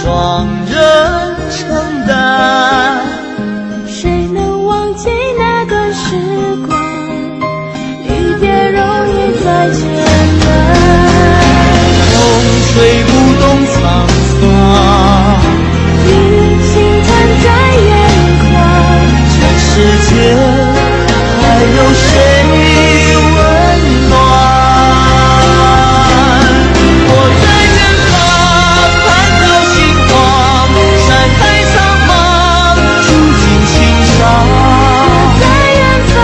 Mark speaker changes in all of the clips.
Speaker 1: 双人承担。
Speaker 2: 谁能忘记那段时光，离别容易再见难。
Speaker 1: 风吹不动沧桑，
Speaker 2: 雨轻弹在眼眶，
Speaker 1: 全世界还有谁温暖？我在远方看到星光，山海苍茫，触景欣赏。
Speaker 2: 我在远方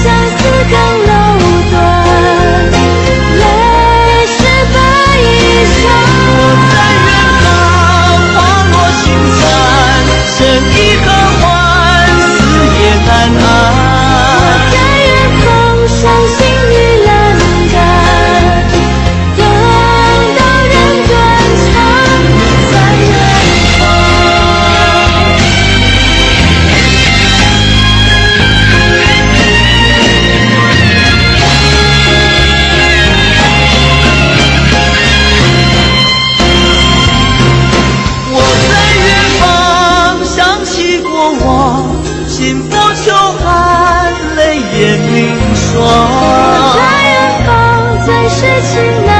Speaker 2: 相思更楼断，泪湿白衣裳。
Speaker 1: 我在远方花落星残，生意何欢，死也难安。
Speaker 2: 我在远方伤心欲阑干，等到人断肠。
Speaker 1: 在远方。我在远方想起过往，心浮秋寒，泪眼凝霜。
Speaker 2: 我在远方最是情难